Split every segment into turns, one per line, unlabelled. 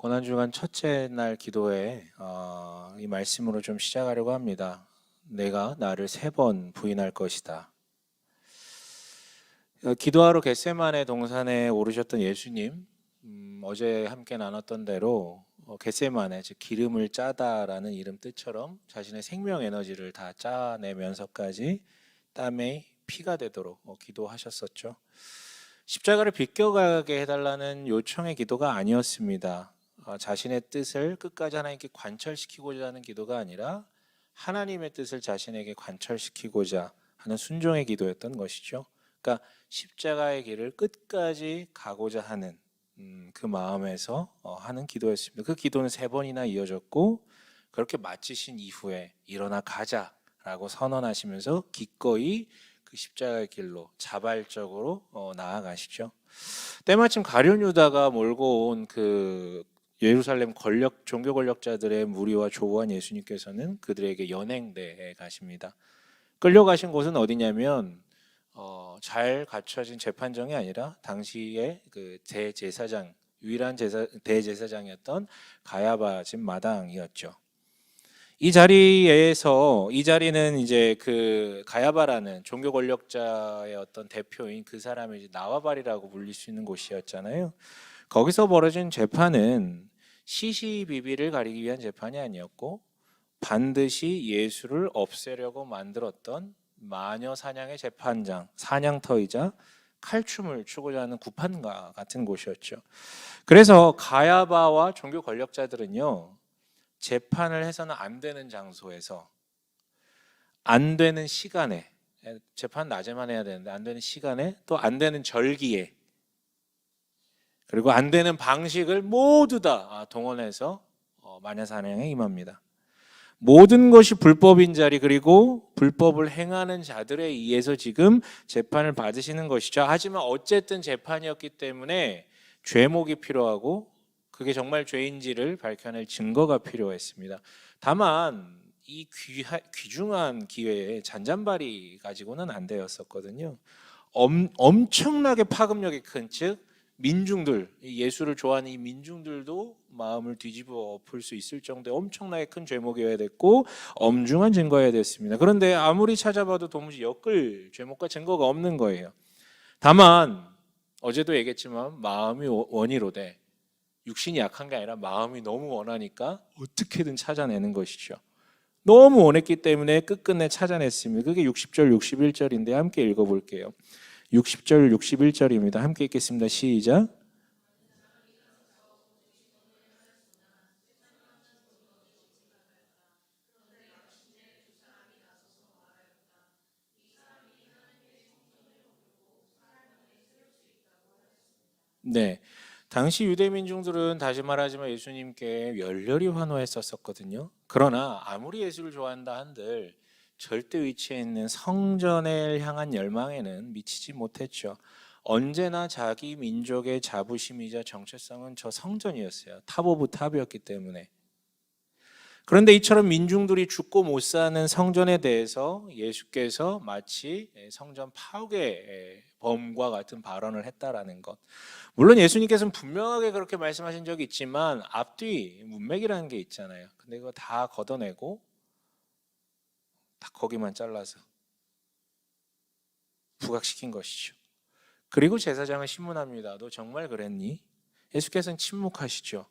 고난주간 첫째 날 기도에 이 말씀으로 좀 시작하려고 합니다. 내가 나를 3번 부인할 것이다. 기도하러 겟세마네 동산에 오르셨던 예수님, 어제 함께 나눴던 대로 겟세마네, 즉 기름을 짜다라는 이름 뜻처럼 자신의 생명 에너지를 다 짜내면서까지 땀에 피가 되도록 기도하셨었죠. 십자가를 비껴가게 해달라는 요청의 기도가 아니었습니다. 자신의 뜻을 끝까지 하나님께 관철시키고자 하는 기도가 아니라 하나님의 뜻을 자신에게 관철시키고자 하는 순종의 기도였던 것이죠. 그러니까 십자가의 길을 끝까지 가고자 하는 그 마음에서 하는 기도였습니다. 그 기도는 3번이나 이어졌고, 그렇게 마치신 이후에 일어나 가자라고 선언하시면서 기꺼이 그 십자가의 길로 자발적으로 나아가시죠. 때마침 가룟 유다가 몰고 온 그 예루살렘 종교 권력자들의 무리와 조우한 예수님께서는 그들에게 연행대에 가십니다. 끌려가신 곳은 어디냐면 잘 갖춰진 재판정이 아니라 당시에 그 대제사장, 유일한 대제사장이었던 가야바 집 마당이었죠. 이 자리는 이제 그 가야바라는 종교 권력자의 어떤 대표인 그 사람의 이제 나와발이라고 불릴 수 있는 곳이었잖아요. 거기서 벌어진 재판은 시시비비를 가리기 위한 재판이 아니었고, 반드시 예수를 없애려고 만들었던 마녀 사냥의 재판장, 사냥터이자 칼춤을 추고자 하는 구판과 같은 곳이었죠. 그래서 가야바와 종교 권력자들은요, 재판을 해서는 안 되는 장소에서 안 되는 시간에, 재판 낮에만 해야 되는데 안 되는 시간에, 또 안 되는 절기에, 그리고 안 되는 방식을 모두 다 동원해서 마녀 사냥에 임합니다. 모든 것이 불법인 자리, 그리고 불법을 행하는 자들에 의해서 지금 재판을 받으시는 것이죠. 하지만 어쨌든 재판이었기 때문에 죄목이 필요하고, 그게 정말 죄인지를 밝혀낼 증거가 필요했습니다. 다만 이 귀중한 기회에 잔잔바리 가지고는 안 되었었거든요. 엄청나게 파급력이 큰, 즉 민중들, 예수를 좋아하는 이 민중들도 마음을 뒤집어 엎을 수 있을 정도의 엄청나게 큰 죄목이어야 됐고, 엄중한 증거여야 됐습니다. 그런데 아무리 찾아봐도 도무지 엮을 죄목과 증거가 없는 거예요. 다만 어제도 얘기했지만 마음이 원이로되, 육신이 약한 게 아니라 마음이 너무 원하니까 어떻게든 찾아내는 것이죠. 너무 원했기 때문에 끝끝내 찾아냈습니다. 그게 60절 61절인데 함께 읽어볼게요. 60절 61절입니다. 함께 읽겠습니다. 시작. 네, 당시 유대 민중들은 다시 말하지만 예수님께 열렬히 환호했었거든요. 그러나 아무리 예수를 좋아한다 한들 절대 위치해 있는 성전을 향한 열망에는 미치지 못했죠. 언제나 자기 민족의 자부심이자 정체성은 저 성전이었어요. 탑 오브 탑이었기 때문에. 그런데 이처럼 민중들이 죽고 못 사는 성전에 대해서 예수께서 마치 성전 파괴의 범과 같은 발언을 했다라는 것. 물론 예수님께서는 분명하게 그렇게 말씀하신 적이 있지만 앞뒤 문맥이라는 게 있잖아요. 근데 그거 다 걷어내고 딱 거기만 잘라서 부각시킨 것이죠. 그리고 제사장은 신문합니다. 너 정말 그랬니? 예수께서는 침묵하시죠.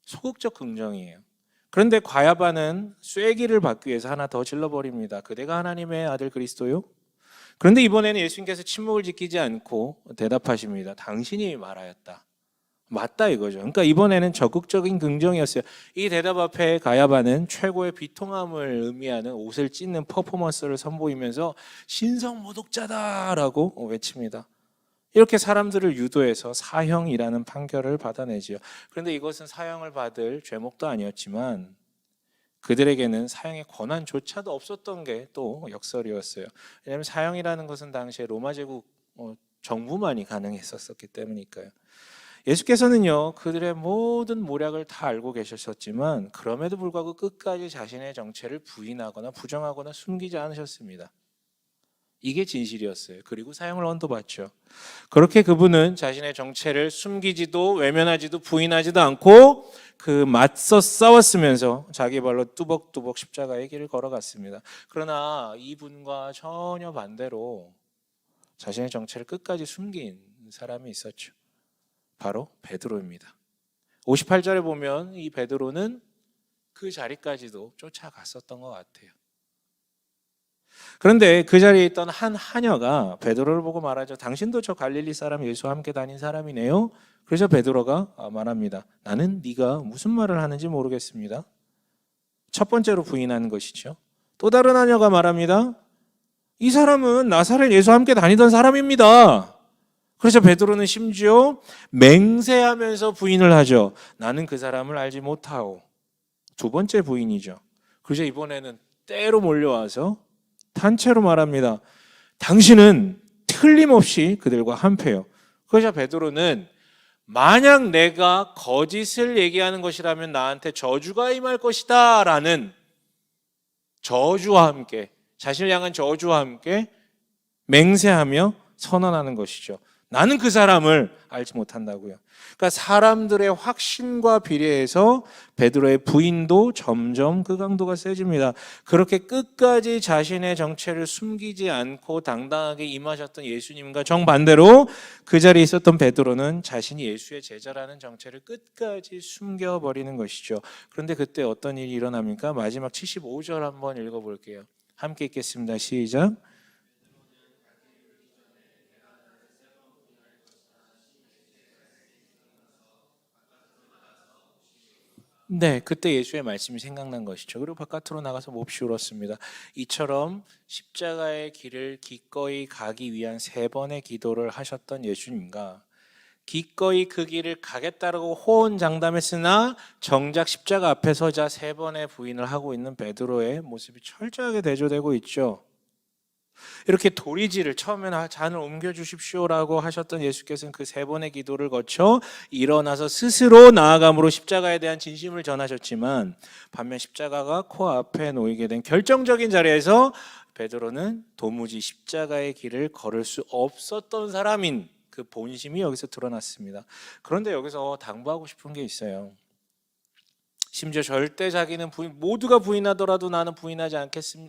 소극적 긍정이에요. 그런데 과야바는 쐐기를 받기 위해서 하나 더 질러버립니다. 그대가 하나님의 아들 그리스도요? 그런데 이번에는 예수님께서 침묵을 지키지 않고 대답하십니다. 당신이 말하였다. 맞다 이거죠. 그러니까 이번에는 적극적인 긍정이었어요. 이 대답 앞에 가야바는 최고의 비통함을 의미하는 옷을 찢는 퍼포먼스를 선보이면서 신성모독자다라고 외칩니다. 이렇게 사람들을 유도해서 사형이라는 판결을 받아내지요. 그런데 이것은 사형을 받을 죄목도 아니었지만 그들에게는 사형의 권한조차도 없었던 게 또 역설이었어요. 왜냐하면 사형이라는 것은 당시에 로마 제국 정부만이 가능했었기 때문이니까요. 예수께서는요, 그들의 모든 모략을 다 알고 계셨지만 그럼에도 불구하고 끝까지 자신의 정체를 부인하거나 부정하거나 숨기지 않으셨습니다. 이게 진실이었어요. 그리고 사형을 언도받죠. 그렇게 그분은 자신의 정체를 숨기지도 외면하지도 부인하지도 않고 그 맞서 싸웠으면서 자기 발로 뚜벅뚜벅 십자가의 길을 걸어갔습니다. 그러나 이분과 전혀 반대로 자신의 정체를 끝까지 숨긴 사람이 있었죠. 바로 베드로입니다. 58절에 보면 이 베드로는 그 자리까지도 쫓아갔었던 것 같아요. 그런데 그 자리에 있던 한 하녀가 베드로를 보고 말하죠. 당신도 저 갈릴리 사람 예수와 함께 다닌 사람이네요. 그래서 베드로가 말합니다. 나는 네가 무슨 말을 하는지 모르겠습니다. 첫 번째로 부인하는 것이죠. 또 다른 하녀가 말합니다. 이 사람은 나사렛 예수와 함께 다니던 사람입니다. 그래서 베드로는 심지어 맹세하면서 부인을 하죠. 나는 그 사람을 알지 못하오. 두 번째 부인이죠. 그래서 이번에는 때로 몰려와서 단체로 말합니다. 당신은 틀림없이 그들과 한패요. 그래서 베드로는 만약 내가 거짓을 얘기하는 것이라면 나한테 저주가 임할 것이다 라는 저주와 함께, 자신을 향한 저주와 함께 맹세하며 선언하는 것이죠. 나는 그 사람을 알지 못한다고요. 그러니까 사람들의 확신과 비례해서 베드로의 부인도 점점 그 강도가 세집니다. 그렇게 끝까지 자신의 정체를 숨기지 않고 당당하게 임하셨던 예수님과 정반대로 그 자리에 있었던 베드로는 자신이 예수의 제자라는 정체를 끝까지 숨겨버리는 것이죠. 그런데 그때 어떤 일이 일어납니까? 마지막 75절 한번 읽어볼게요. 함께 읽겠습니다. 시작. 네, 그때 예수의 말씀이 생각난 것이죠. 그리고 바깥으로 나가서 몹시 울었습니다. 이처럼 십자가의 길을 기꺼이 가기 위한 3번의 기도를 하셨던 예수님과 기꺼이 그 길을 가겠다라고 호언장담했으나 정작 십자가 앞에 서자 3번의 부인을 하고 있는 베드로의 모습이 철저하게 대조되고 있죠. 이렇게 도리지를 처음에는 잔을 옮겨주십시오라고 하셨던 예수께서는 그 3번의 기도를 거쳐 일어나서 스스로 나아감으로 십자가에 대한 진심을 전하셨지만 반면 십자가가 코앞에 놓이게 된 결정적인 자리에서 베드로는 도무지 십자가의 길을 걸을 수 없었던 사람인 그 본심이 여기서 드러났습니다. 그런데 여기서 당부하고 싶은 게 있어요. 심지어 절대 자기는 모두가 부인하더라도 나는 부인하지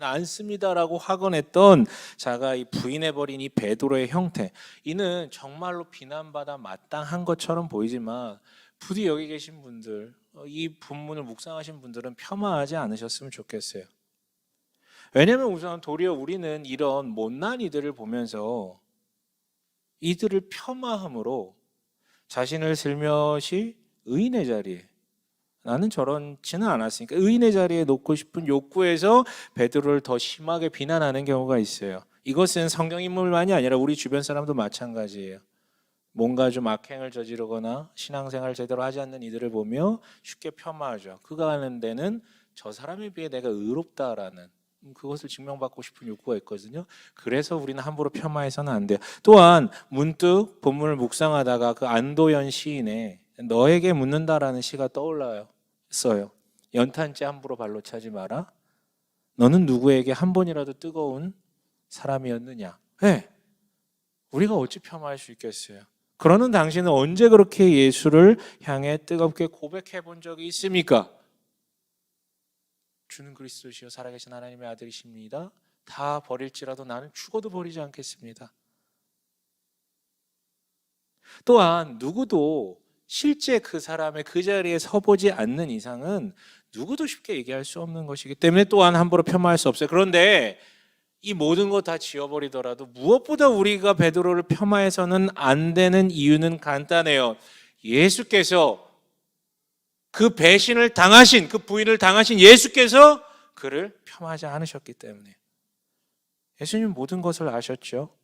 않습니다라고 확언했던 자가 이 부인해버린 이 베드로의 형태, 이는 정말로 비난받아 마땅한 것처럼 보이지만 부디 여기 계신 분들, 이 본문을 묵상하신 분들은 폄하하지 않으셨으면 좋겠어요. 왜냐하면 우선 도리어 우리는 이런 못난 이들을 보면서 이들을 폄하함으로 자신을 슬며시 의인의 자리에, 나는 저런지는 않았으니까 의인의 자리에 놓고 싶은 욕구에서 베드로를 더 심하게 비난하는 경우가 있어요. 이것은 성경 인물만이 아니라 우리 주변 사람도 마찬가지예요. 뭔가 좀 악행을 저지르거나 신앙생활 제대로 하지 않는 이들을 보며 쉽게 폄하하죠. 그가 하는 데는 저 사람에 비해 내가 의롭다라는 그것을 증명받고 싶은 욕구가 있거든요. 그래서 우리는 함부로 폄하해서는 안 돼요. 또한 문득 본문을 묵상하다가 그 안도연 시인의 너에게 묻는다라는 시가 떠올라요. 연탄재 함부로 발로 차지 마라. 너는 누구에게 한 번이라도 뜨거운 사람이었느냐. 네. 우리가 어찌 폄하할 수 있겠어요. 그러는 당신은 언제 그렇게 예수를 향해 뜨겁게 고백해 본 적이 있습니까? 주는 그리스도시요 살아계신 하나님의 아들이십니다. 다 버릴지라도 나는 죽어도 버리지 않겠습니다. 또한 누구도 실제 그 사람의 그 자리에 서보지 않는 이상은 누구도 쉽게 얘기할 수 없는 것이기 때문에 또한 함부로 폄하할 수 없어요. 그런데 이 모든 거 다 지워버리더라도 무엇보다 우리가 베드로를 폄하해서는 안 되는 이유는 간단해요. 예수께서 그 배신을 당하신, 그 부인을 당하신 예수께서 그를 폄하하지 않으셨기 때문에. 예수님 모든 것을 아셨죠.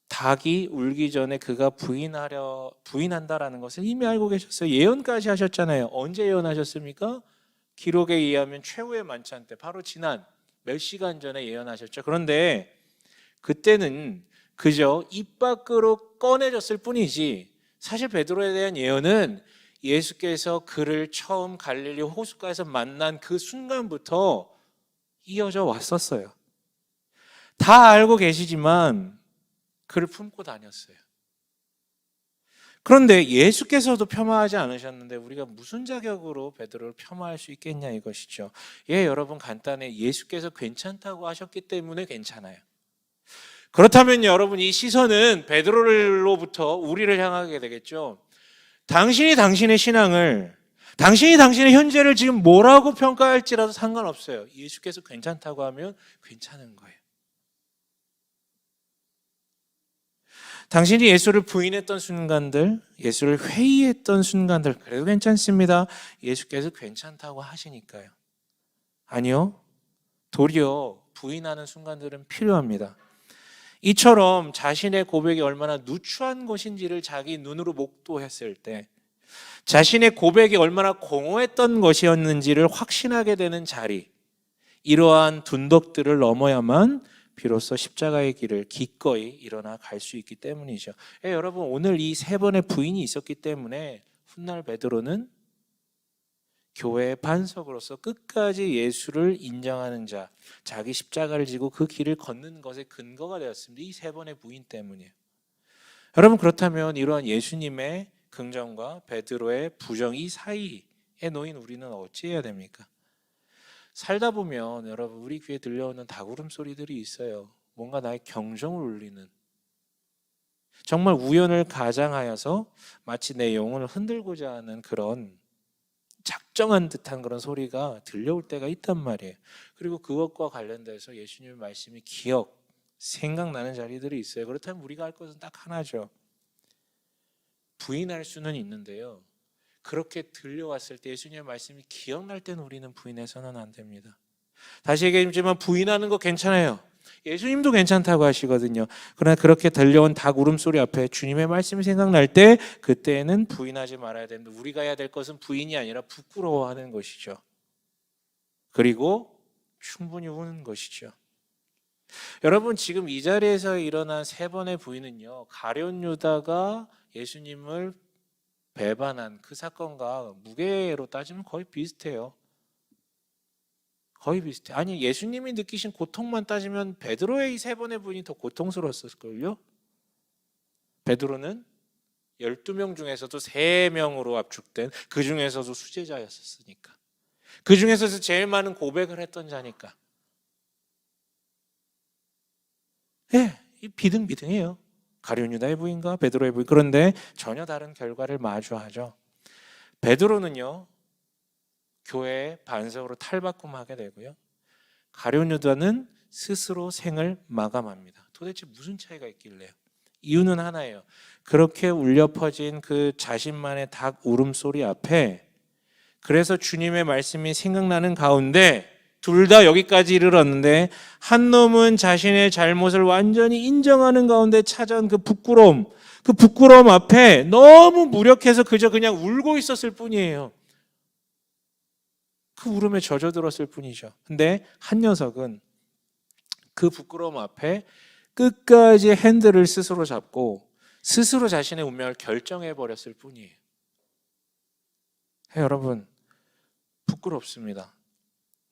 닭이 울기 전에 그가 부인한다라는 것을 이미 알고 계셨어요. 예언까지 하셨잖아요. 언제 예언하셨습니까? 기록에 의하면 최후의 만찬 때, 바로 지난 몇 시간 전에 예언하셨죠. 그런데 그때는 그저 입 밖으로 꺼내졌을 뿐이지 사실 베드로에 대한 예언은 예수께서 그를 처음 갈릴리 호숫가에서 만난 그 순간부터 이어져 왔었어요. 다 알고 계시지만 그를 품고 다녔어요. 그런데 예수께서도 폄하하지 않으셨는데 우리가 무슨 자격으로 베드로를 폄하할 수 있겠냐 이것이죠. 예, 여러분 간단해. 예수께서 괜찮다고 하셨기 때문에 괜찮아요. 그렇다면 여러분 이 시선은 베드로로부터 우리를 향하게 되겠죠. 당신이 당신의 신앙을, 당신이 당신의 현재를 지금 뭐라고 평가할지라도 상관없어요. 예수께서 괜찮다고 하면 괜찮은 거예요. 당신이 예수를 부인했던 순간들, 예수를 회의했던 순간들, 그래도 괜찮습니다. 예수께서 괜찮다고 하시니까요. 아니요. 도리어 부인하는 순간들은 필요합니다. 이처럼 자신의 고백이 얼마나 누추한 것인지를 자기 눈으로 목도했을 때, 자신의 고백이 얼마나 공허했던 것이었는지를 확신하게 되는 자리, 이러한 둔덕들을 넘어야만 비로소 십자가의 길을 기꺼이 일어나 갈 수 있기 때문이죠. 여러분 오늘 이 세 번의 부인이 있었기 때문에 훗날 베드로는 교회의 반석으로서 끝까지 예수를 인정하는 자, 자기 십자가를 지고 그 길을 걷는 것의 근거가 되었습니다. 이 세 번의 부인 때문이에요. 여러분 그렇다면 이러한 예수님의 긍정과 베드로의 부정 이 사이에 놓인 우리는 어찌해야 됩니까? 살다 보면 여러분 우리 귀에 들려오는 닭울음 소리들이 있어요. 뭔가 나의 경종을 울리는, 정말 우연을 가장하여서 마치 내 영혼을 흔들고자 하는 그런 작정한 듯한 그런 소리가 들려올 때가 있단 말이에요. 그리고 그것과 관련돼서 예수님의 말씀이 생각나는 자리들이 있어요. 그렇다면 우리가 할 것은 딱 하나죠. 부인할 수는 있는데요. 그렇게 들려왔을 때 예수님의 말씀이 기억날 때는 우리는 부인해서는 안 됩니다. 다시 얘기하지만 부인하는 거 괜찮아요. 예수님도 괜찮다고 하시거든요. 그러나 그렇게 들려온 닭 울음소리 앞에 주님의 말씀이 생각날 때 그때는 부인하지 말아야 됩니다. 우리가 해야 될 것은 부인이 아니라 부끄러워하는 것이죠. 그리고 충분히 우는 것이죠. 여러분 지금 이 자리에서 일어난 세 번의 부인은요, 가룟 유다가 예수님을 배반한 그 사건과 무게로 따지면 거의 비슷해요. 거의 비슷해. 아니 예수님이 느끼신 고통만 따지면 베드로의 이 세 번의 부인이 더 고통스러웠을걸요. 베드로는 12명 중에서도 3명으로 압축된, 그 중에서도 수제자였었으니까, 그 중에서도 제일 많은 고백을 했던 자니까. 이 비등비등해요. 가룟 유다의 부인과 베드로의 부인. 그런데 전혀 다른 결과를 마주하죠. 베드로는요 교회의 반석으로 탈바꿈하게 되고요, 가룟 유다는 스스로 생을 마감합니다. 도대체 무슨 차이가 있길래요? 이유는 하나예요. 그렇게 울려 퍼진 그 자신만의 닭 울음소리 앞에, 그래서 주님의 말씀이 생각나는 가운데 둘 다 여기까지 이르렀는데 한 놈은 자신의 잘못을 완전히 인정하는 가운데 찾아온 그 부끄러움 앞에 너무 무력해서 그냥 울고 있었을 뿐이에요. 그 울음에 젖어들었을 뿐이죠. 근데 한 녀석은 그 부끄러움 앞에 끝까지 핸들을 스스로 잡고 스스로 자신의 운명을 결정해 버렸을 뿐이에요. 여러분 부끄럽습니다.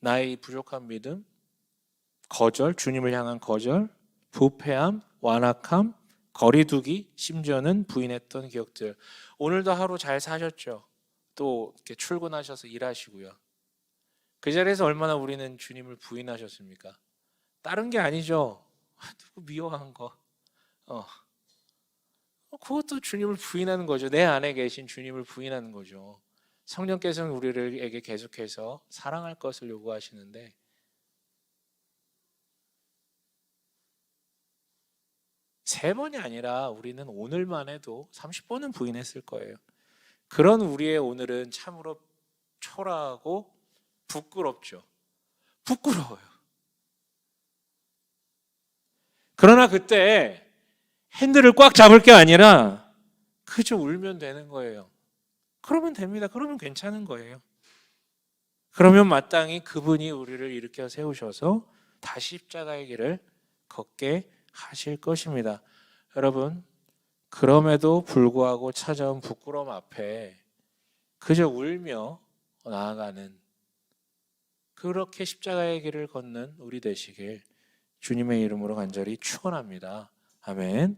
나의 부족한 믿음, 거절, 주님을 향한 거절, 부패함, 완악함, 거리두기, 심지어는 부인했던 기억들. 오늘도 하루 잘 사셨죠? 또 이렇게 출근하셔서 일하시고요. 그 자리에서 얼마나 우리는 주님을 부인하셨습니까? 다른 게 아니죠. 누구 미워한 거. 그것도 주님을 부인하는 거죠. 내 안에 계신 주님을 부인하는 거죠. 성령께서는 우리에게 계속해서 사랑할 것을 요구하시는데 세 번이 아니라 우리는 오늘만 해도 30번은 부인했을 거예요. 그런 우리의 오늘은 참으로 초라하고 부끄럽죠. 부끄러워요. 그러나 그때 핸들을 꽉 잡을 게 아니라 그저 울면 되는 거예요. 그러면 됩니다. 그러면 괜찮은 거예요. 그러면 마땅히 그분이 우리를 일으켜 세우셔서 다시 십자가의 길을 걷게 하실 것입니다. 여러분, 그럼에도 불구하고 찾아온 부끄러움 앞에 그저 울며 나아가는, 그렇게 십자가의 길을 걷는 우리 되시길 주님의 이름으로 간절히 축원합니다. 아멘.